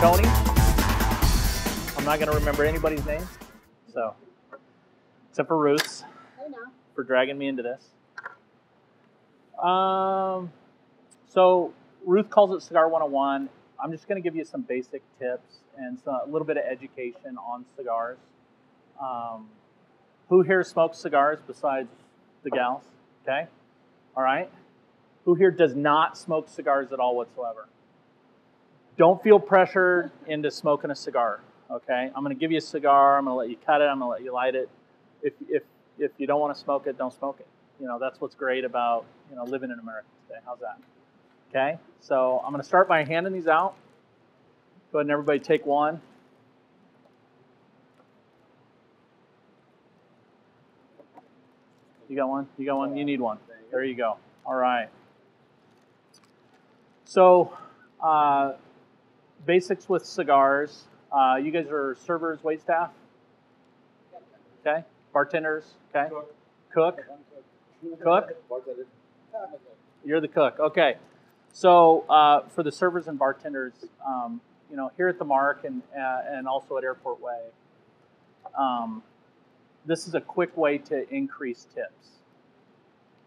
Tony. I'm not going to remember anybody's name, so except for Ruth's for dragging me into this. So Ruth calls it Cigar 101. I'm just going to give you some basic tips and a little bit of education on cigars. Who here smokes cigars besides the gals? Okay, all right. Who here does not smoke cigars at all whatsoever? Don't feel pressured into smoking a cigar. Okay, I'm going to give you a cigar. I'm going to let you cut it. I'm going to let you light it. If you don't want to smoke it, don't smoke it. You know, that's what's great about, you know, living in America today. How's that? Okay, so I'm going to start by handing these out. Go ahead and everybody take one. You got one? You got one? You need one. There you go. All right. So, basics with cigars. You guys are servers, waitstaff? Okay. Bartenders? Okay. Cook? Cook? You're the cook. Okay. So, for the servers and bartenders, you know, here at the Mark and also at Airport Way, this is a quick way to increase tips.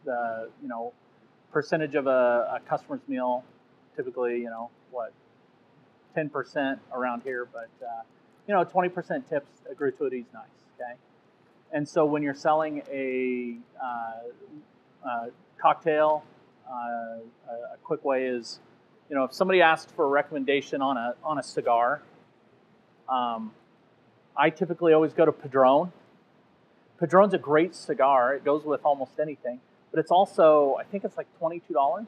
The, you know, percentage of a customer's meal, typically, you know, what, 10% around here, but, you know, 20% tips, a gratuity is nice, okay? And so when you're selling a cocktail, a quick way is, you know, if somebody asks for a recommendation on a cigar, I typically always go to Padron. Padron's a great cigar. It goes with almost anything, but it's also, I think it's like $22.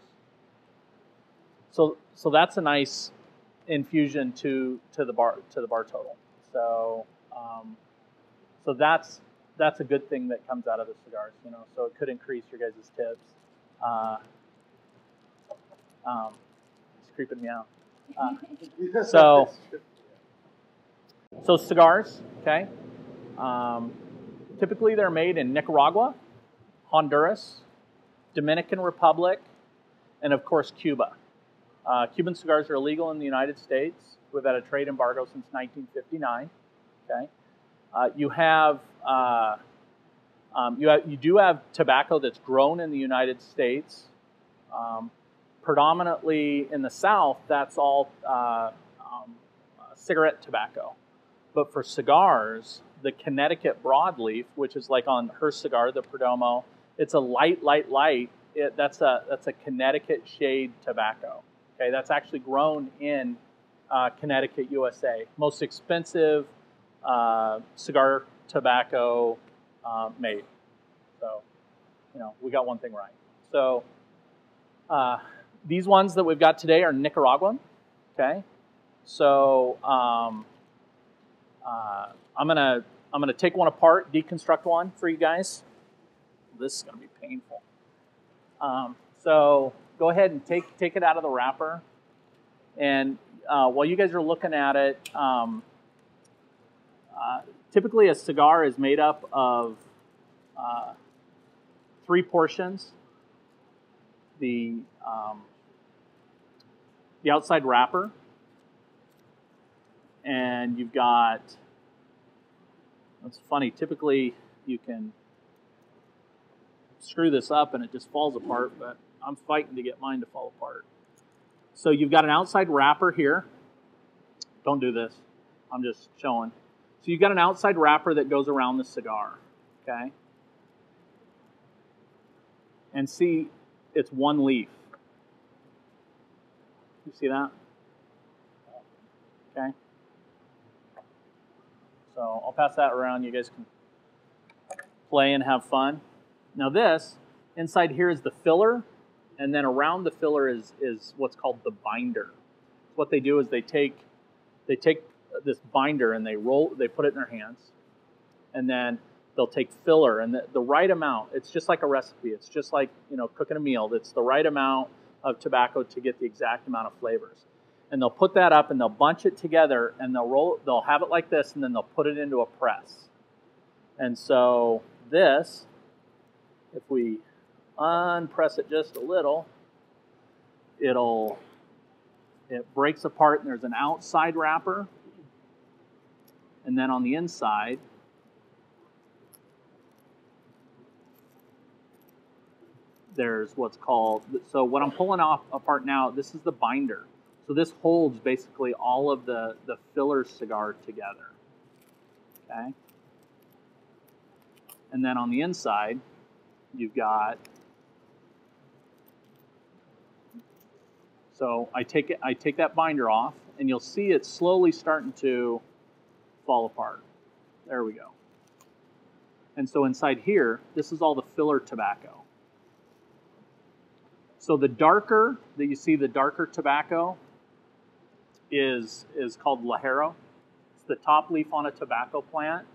So that's a nice infusion to the bar total. So so that's a good thing that comes out of the cigars, you know. So it could increase your guys' tips. It's creeping me out. So cigars, okay. Typically they're made in Nicaragua, Honduras, Dominican Republic, and of course Cuba. Cuban cigars are illegal in the United States. We've had a trade embargo since 1959. Okay, you do have tobacco that's grown in the United States. Predominantly in the South, that's all cigarette tobacco. But for cigars, the Connecticut broadleaf, which is like on her cigar, the Perdomo, it's a light. That's a Connecticut shade tobacco. Okay, that's actually grown in Connecticut, USA. Most expensive cigar tobacco made. So, you know, we got one thing right. So, these ones that we've got today are Nicaraguan. Okay, so I'm gonna take one apart, deconstruct one for you guys. This is gonna be painful. So go ahead and take it out of the wrapper, and while you guys are looking at it, typically a cigar is made up of 3 portions. The outside wrapper, and you've got, it's funny, typically you can screw this up and it just falls apart, but I'm fighting to get mine to fall apart. So you've got an outside wrapper here. Don't do this. I'm just showing. So you've got an outside wrapper that goes around the cigar, okay? And see, it's one leaf. You see that? Okay. So I'll pass that around. You guys can play and have fun. Now this, inside here is the filler, and then around the filler is what's called the binder. What they do is they take this binder and they put it in their hands, and then they'll take filler, and the right amount. It's just like a recipe. It's just like, you know, cooking a meal. It's the right amount of tobacco to get the exact amount of flavors. And they'll put that up and they'll bunch it together and they'll have it like this, and then they'll put it into a press. And so this, if we unpress it just a little, it'll it breaks apart, and there's an outside wrapper. And then on the inside, there's what's called, so what I'm pulling off apart now, this is the binder. So this holds basically all of the filler cigar together. Okay? And then on the inside, you've got, so I take that binder off, and you'll see it slowly starting to fall apart. There we go. And so inside here, this is all the filler tobacco. So the darker that you see, the darker tobacco is called Ligero. It's the top leaf on a tobacco plant,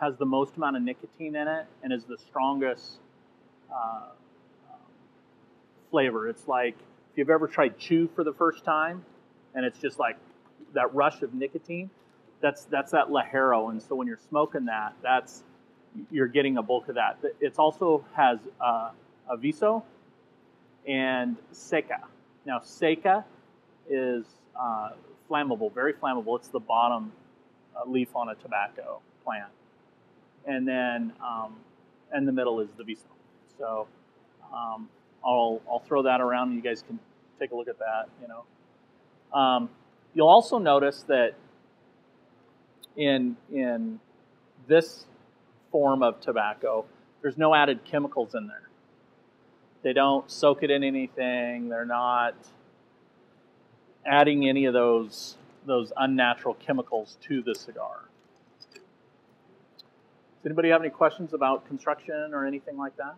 has the most amount of nicotine in it, and is the strongest flavor. It's like if you've ever tried chew for the first time, and it's just like that rush of nicotine. That's that Ligero, and so when you're smoking that, you're getting a bulk of that. It also has Aviso and Seca. Now Seca is flammable, very flammable. It's the bottom leaf on a tobacco plant, and then in the middle is the Viso. So I'll throw that around, and you guys can take a look at that. You know, you'll also notice that in this form of tobacco, there's no added chemicals in there. They don't soak it in anything. They're not adding any of those unnatural chemicals to the cigar. Does anybody have any questions about construction or anything like that?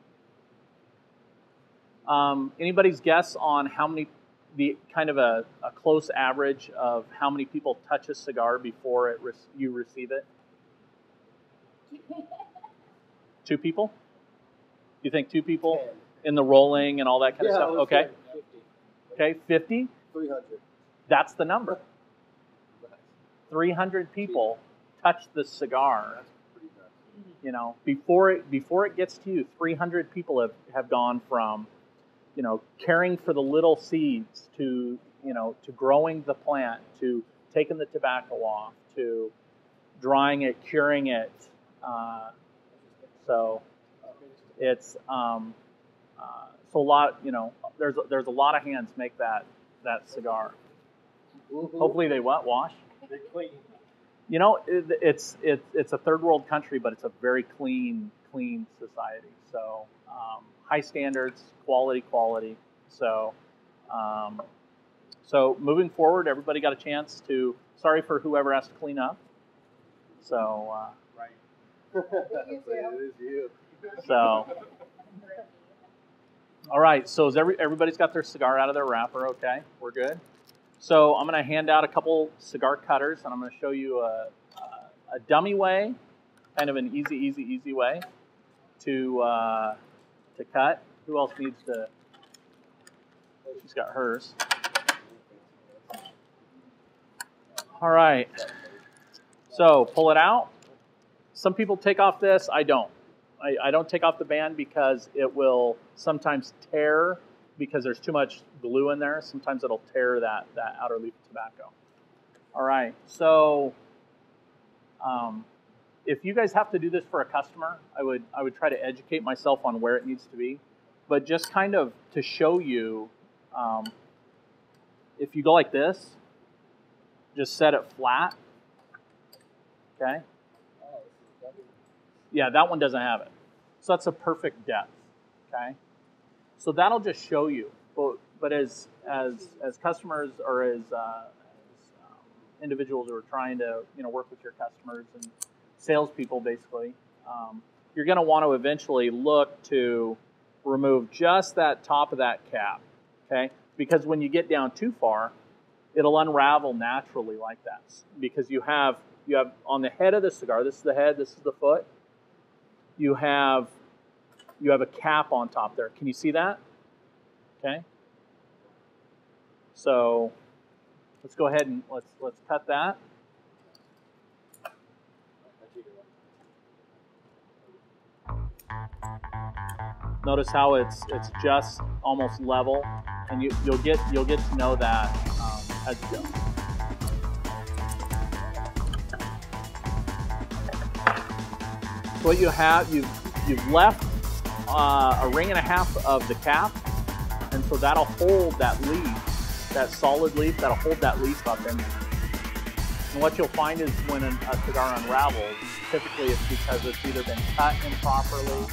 Anybody's guess on how many, the kind of a close average of how many people touch a cigar before you receive it? 2 people? You think 2 people in the rolling and all that kind of stuff? Okay. 50. Okay, 50? 300. That's the number. 300 people touch the cigar. That's pretty nice. You know, before it gets to you, 300 people have gone from, you know, caring for the little seeds to, you know, to growing the plant, to taking the tobacco off, to drying it, curing it. So it's so a lot, you know, there's a lot of hands make that cigar. Hopefully they wash. They clean. You know, it's a third world country, but it's a very clean society. So high standards, quality. So so moving forward, everybody got a chance to. Sorry for whoever has to clean up. So Right. It is you. So all right. So everybody's got their cigar out of their wrapper. Okay, we're good. So I'm going to hand out a couple cigar cutters, and I'm going to show you a dummy way, kind of an easy way to cut. Who else needs to? She's got hers. All right. So pull it out. Some people take off this. I don't. I don't take off the band because it will sometimes tear because there's too much glue in there. Sometimes it'll tear that outer leaf of tobacco. All right. So if you guys have to do this for a customer, I would try to educate myself on where it needs to be. But just kind of to show you, if you go like this, just set it flat. Okay. Yeah, that one doesn't have it. So that's a perfect depth. Okay. So that'll just show you. But as customers or as individuals who are trying to work with your customers and salespeople, basically, you're going to want to eventually look to remove just that top of that cap. Okay. Because when you get down too far, it'll unravel naturally like that. Because you have on the head of the cigar, this is the head, this is the foot. You have a cap on top there. Can you see that? Okay. So let's go ahead and let's cut that. Notice how it's just almost level, and you'll get to know that as you go. So what you have, you've left a ring and a half of the cap, and so that'll hold that leaf, that solid leaf, that'll hold that leaf up in there. And what you'll find is when a cigar unravels, typically it's because it's either been cut improperly